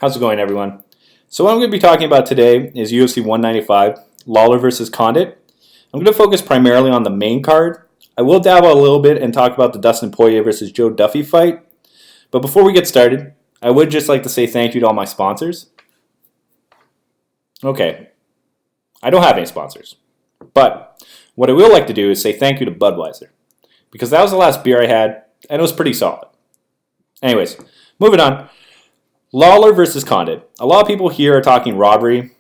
How's it going, everyone? So what I'm going to be talking about today is UFC 195, Lawler versus Condit. I'm going to focus primarily on the main card. I will dabble a little bit and talk about the Dustin Poirier versus Joe Duffy fight. But before we get started, I would just like to say thank you to all my sponsors. Okay, I don't have any sponsors. But what I will like to do is say thank you to Budweiser. Because that was the last beer I had, and it was pretty solid. Anyways, moving on. Lawler versus Condit. A lot of people here are talking robbery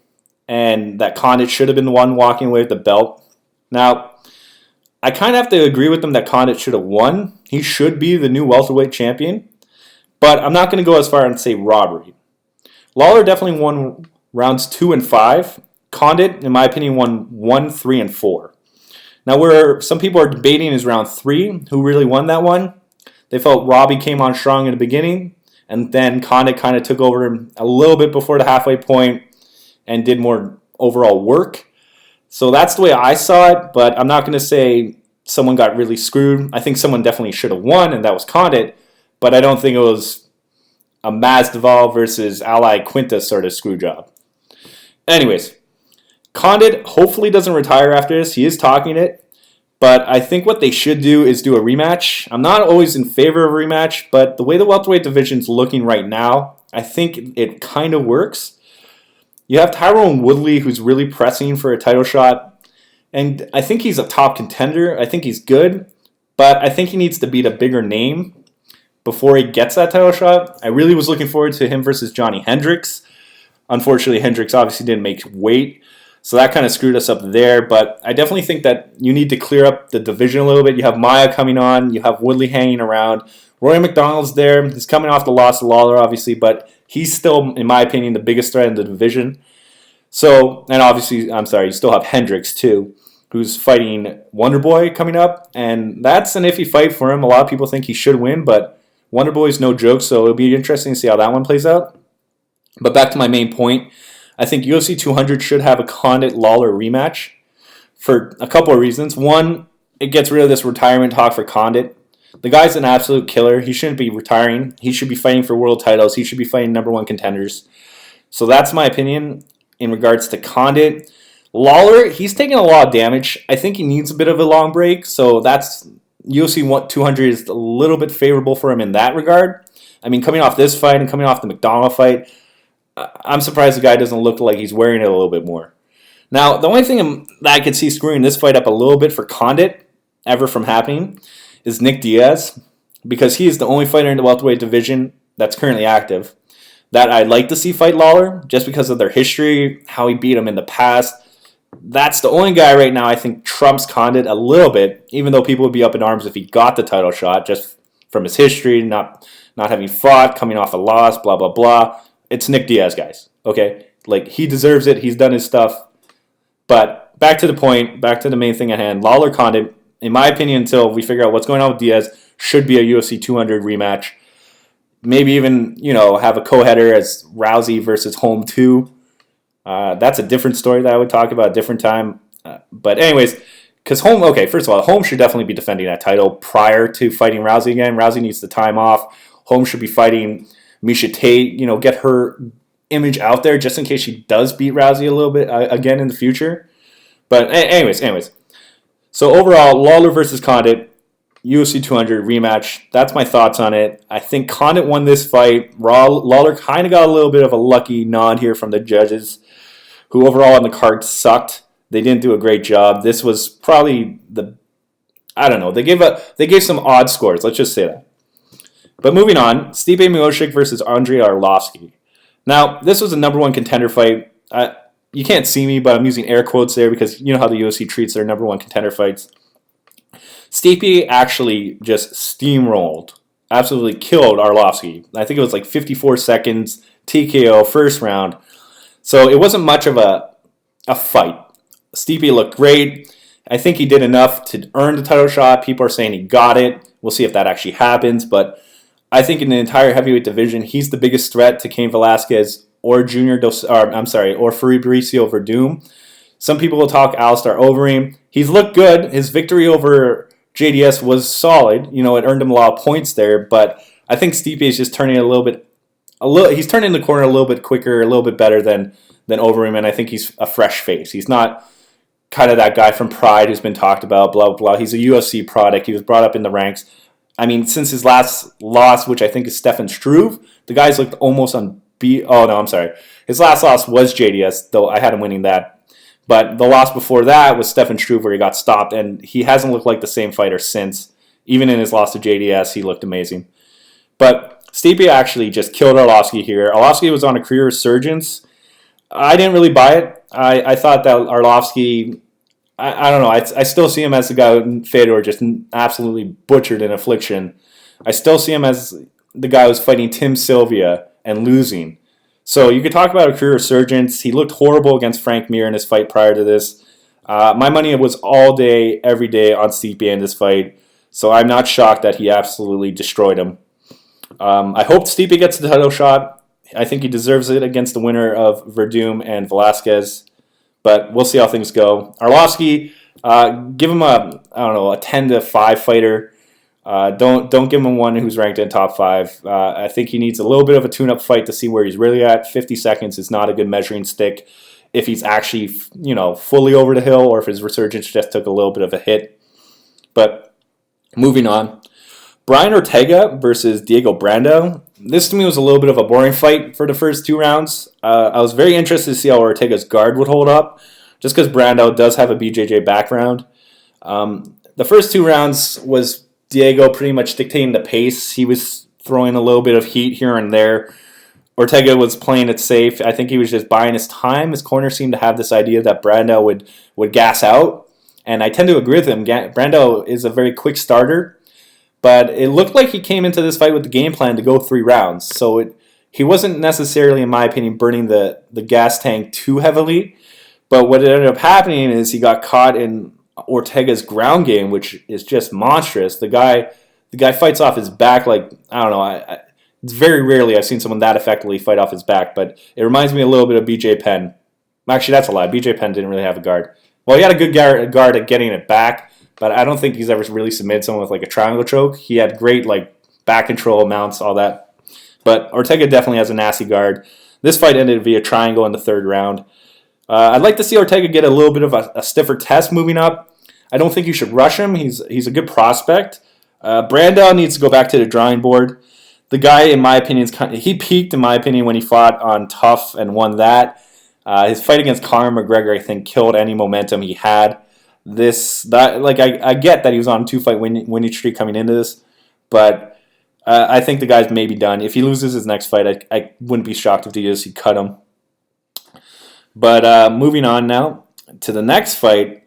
and that Condit should have been the one walking away with the belt. Now, I kind of have to agree with them that Condit should have won. He should be the new welterweight champion. But I'm not going to go as far and say robbery. Lawler definitely won rounds 2 and 5. Condit, in my opinion, won 1, 3, and 4. Now, where some people are debating is round 3, who really won that one. They felt Robbie came on strong in the beginning. And then Condit kind of took over a little bit before the halfway point and did more overall work. So that's the way I saw it, but I'm not going to say someone got really screwed. I think someone definitely should have won, and that was Condit, but I don't think it was a Masvidal versus Ally Quinta sort of screw job. Anyways, Condit hopefully doesn't retire after this. He is talking it. But I think what they should do is do a rematch. I'm not always in favor of a rematch, but the way the welterweight division's looking right now, I think it kind of works. You have Tyrone Woodley, who's really pressing for a title shot, and I think he's a top contender. I think he's good, but I think he needs to beat a bigger name before he gets that title shot. I really was looking forward to him versus Johnny Hendricks. Unfortunately, Hendricks obviously didn't make weight. So that kind of screwed us up there, but I definitely think that you need to clear up the division a little bit. You have Maya coming on, you have Woodley hanging around. Roy McDonald's there. He's coming off the loss to Lawler, obviously, but he's still, in my opinion, the biggest threat in the division. So, and obviously, you still have Hendricks, too, who's fighting Wonderboy coming up, and that's an iffy fight for him. A lot of people think he should win, but Wonderboy's no joke, so it'll be interesting to see how that one plays out. But back to my main point. I think UFC 200 should have a Condit-Lawler rematch for a couple of reasons. One, it gets rid of this retirement talk for Condit. The guy's an absolute killer. He shouldn't be retiring. He should be fighting for world titles. He should be fighting number one contenders. So that's my opinion in regards to Condit. Lawler, he's taking a lot of damage. I think he needs a bit of a long break. So that's UFC 200 is a little bit favorable for him in that regard. I mean, coming off this fight and coming off the McDonald fight, I'm surprised the guy doesn't look like he's wearing it a little bit more. Now, the only thing that I could see screwing this fight up a little bit for Condit ever from happening is Nick Diaz, because he is the only fighter in the welterweight division that's currently active that I'd like to see fight Lawler, just because of their history, how he beat him in the past. That's the only guy right now I think trumps Condit a little bit, even though people would be up in arms if he got the title shot, just from his history, not having fought, coming off a loss, blah, blah, blah. It's Nick Diaz, guys, okay? Like, he deserves it. He's done his stuff. But back to the point, back to the main thing at hand. Lawler Condit, in my opinion, until we figure out what's going on with Diaz, should be a UFC 200 rematch. Maybe even, have a co-header as Rousey versus Holm 2. That's a different story that I would talk about a different time. But anyways, because Holm, okay, first of all, Holm should definitely be defending that title prior to fighting Rousey again. Rousey needs the time off. Holm should be fighting Miesha Tate, get her image out there just in case she does beat Rousey a little bit again in the future. But anyways. So overall, Lawler versus Condit, UFC 200 rematch. That's my thoughts on it. I think Condit won this fight. Lawler kind of got a little bit of a lucky nod here from the judges, who overall on the card sucked. They didn't do a great job. This was probably they gave some odd scores. Let's just say that. But moving on, Stipe Miocic versus Andrei Arlovski. Now, this was a number one contender fight. You can't see me, but I'm using air quotes there because you know how the UFC treats their number one contender fights. Stipe actually just steamrolled, absolutely killed Arlovski. I think it was like 54 seconds, TKO, first round. So it wasn't much of a fight. Stipe looked great. I think he did enough to earn the title shot. People are saying he got it. We'll see if that actually happens, but I think in the entire heavyweight division, he's the biggest threat to Cain Velasquez or Fabricio Verdum. Some people will talk Alistair Overeem. He's looked good. His victory over JDS was solid. It earned him a lot of points there, but I think Stipe is just turning a little bit he's turning the corner a little bit quicker, a little bit better than Overeem, and I think he's a fresh face. He's not kind of that guy from Pride who's been talked about, blah, blah, blah. He's a UFC product. He was brought up in the ranks. I mean, since his last loss, which I think is Stefan Struve, the guy's looked almost oh, no, I'm sorry. His last loss was JDS, though I had him winning that. But the loss before that was Stefan Struve, where he got stopped, and he hasn't looked like the same fighter since. Even in his loss to JDS, he looked amazing. But Stipe actually just killed Arlovski here. Arlovski was on a career resurgence. I didn't really buy it. I thought that Arlovski, I don't know. I still see him as the guy Fedor just absolutely butchered in Affliction. I still see him as the guy who was fighting Tim Sylvia and losing. So you could talk about a career resurgence. He looked horrible against Frank Mir in his fight prior to this. My money was all day, every day on Stipe in this fight. So I'm not shocked that he absolutely destroyed him. I hope Stipe gets the title shot. I think he deserves it against the winner of Verdum and Velasquez. But we'll see how things go. Arlovski, give him a 10-5 fighter. Don't give him one who's ranked in top 5. I think he needs a little bit of a tune-up fight to see where he's really at. 50 seconds is not a good measuring stick if he's actually, fully over the hill or if his resurgence just took a little bit of a hit. But moving on. Brian Ortega versus Diego Brando. This to me was a little bit of a boring fight for the first 2 rounds. I was very interested to see how Ortega's guard would hold up, just because Brando does have a BJJ background. The first 2 rounds was Diego pretty much dictating the pace. He was throwing a little bit of heat here and there. Ortega was playing it safe. I think he was just buying his time. His corner seemed to have this idea that Brando would gas out, and I tend to agree with him. Brando is a very quick starter. But it looked like he came into this fight with the game plan to go 3 rounds. So he wasn't necessarily, in my opinion, burning the gas tank too heavily. But what ended up happening is he got caught in Ortega's ground game, which is just monstrous. The guy fights off his back like, I don't know. It's very rarely I've seen someone that effectively fight off his back. But it reminds me a little bit of BJ Penn. Actually, that's a lie. BJ Penn didn't really have a guard. Well, he had a good guard at getting it back. But I don't think he's ever really submitted someone with like a triangle choke. He had great back control, mounts, all that. But Ortega definitely has a nasty guard. This fight ended via triangle in the 3rd round. I'd like to see Ortega get a little bit of a stiffer test moving up. I don't think you should rush him. He's a good prospect. Brando needs to go back to the drawing board. The guy, in my opinion, he peaked, in my opinion, when he fought on Tough and won that. His fight against Conor McGregor, I think, killed any momentum he had. I get that he was on a 2-fight winning streak coming into this, but I think the guy's maybe done. If he loses his next fight, I wouldn't be shocked if the UFC cut him. But moving on now to the next fight,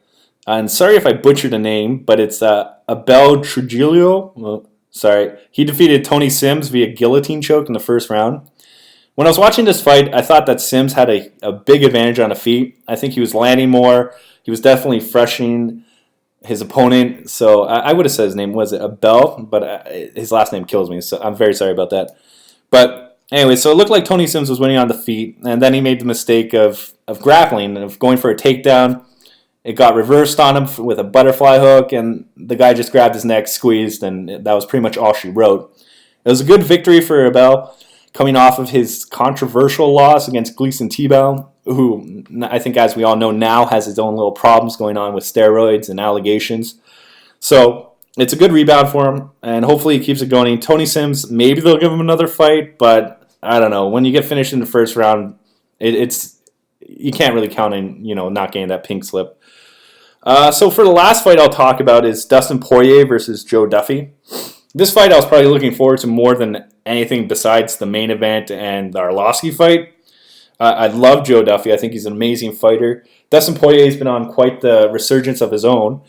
and sorry if I butchered the name, but it's Abel Trujillo. Well, sorry. He defeated Tony Sims via guillotine choke in the 1st round. When I was watching this fight, I thought that Sims had a big advantage on the feet. I think he was landing more. He was definitely freshening his opponent. So I would have said his name was Abel, but his last name kills me. So I'm very sorry about that. But anyway, so it looked like Tony Sims was winning on the feet, and then he made the mistake of grappling, of going for a takedown. It got reversed on him with a butterfly hook, and the guy just grabbed his neck, squeezed, and that was pretty much all she wrote. It was a good victory for Abel, coming off of his controversial loss against Gleason Tebow, who I think, as we all know now, has his own little problems going on with steroids and allegations. So it's a good rebound for him, and hopefully he keeps it going. Tony Sims, maybe they'll give him another fight, but I don't know. When you get finished in the 1st round, it's you can't really count on not getting that pink slip. So for the last fight I'll talk about is Dustin Poirier versus Joe Duffy. This fight I was probably looking forward to more than anything besides the main event and the Arlovski fight. I love Joe Duffy. I think he's an amazing fighter. Dustin Poirier's been on quite the resurgence of his own.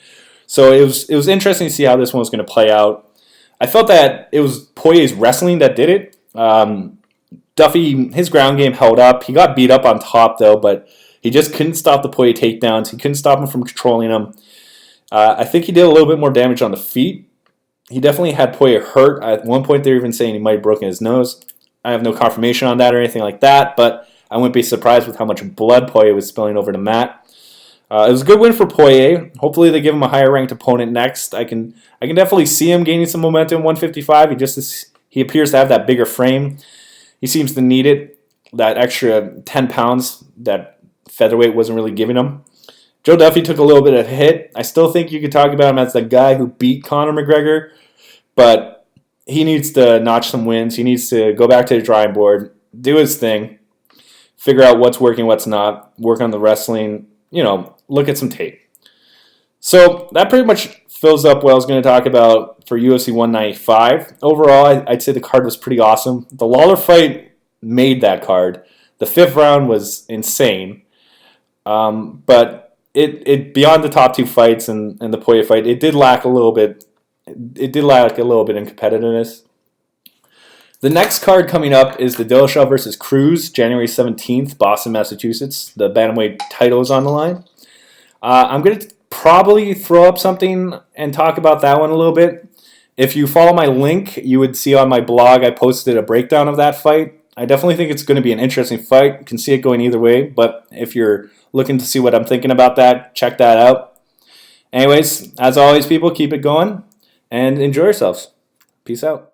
So it was interesting to see how this one was going to play out. I felt that it was Poirier's wrestling that did it. Duffy, his ground game held up. He got beat up on top, though, but he just couldn't stop the Poirier takedowns. He couldn't stop him from controlling him. I think he did a little bit more damage on the feet. He definitely had Poirier hurt. At one point, they were even saying he might have broken his nose. I have no confirmation on that or anything like that, but I wouldn't be surprised with how much blood Poirier was spilling over the mat. It was a good win for Poirier. Hopefully they give him a higher ranked opponent next. I can definitely see him gaining some momentum 155. He appears to have that bigger frame. He seems to need it, that extra 10 pounds that featherweight wasn't really giving him. Joe Duffy took a little bit of a hit. I still think you could talk about him as the guy who beat Conor McGregor, but he needs to notch some wins. He needs to go back to the drawing board, do his thing, figure out what's working, what's not, work on the wrestling, look at some tape. So that pretty much fills up what I was going to talk about for UFC 195. Overall, I'd say the card was pretty awesome. The Lawler fight made that card. The 5th round was insane. But it beyond the top 2 fights and the Poirier fight, it did lack a little bit. It did lack a little bit in competitiveness. The next card coming up is the Dillashaw versus Cruz, January 17th, Boston, Massachusetts. The bantamweight title is on the line. I'm going to probably throw up something and talk about that one a little bit. If you follow my link, you would see on my blog I posted a breakdown of that fight. I definitely think it's going to be an interesting fight. You can see it going either way, but if you're looking to see what I'm thinking about that, check that out. Anyways, as always, people, keep it going and enjoy yourselves. Peace out.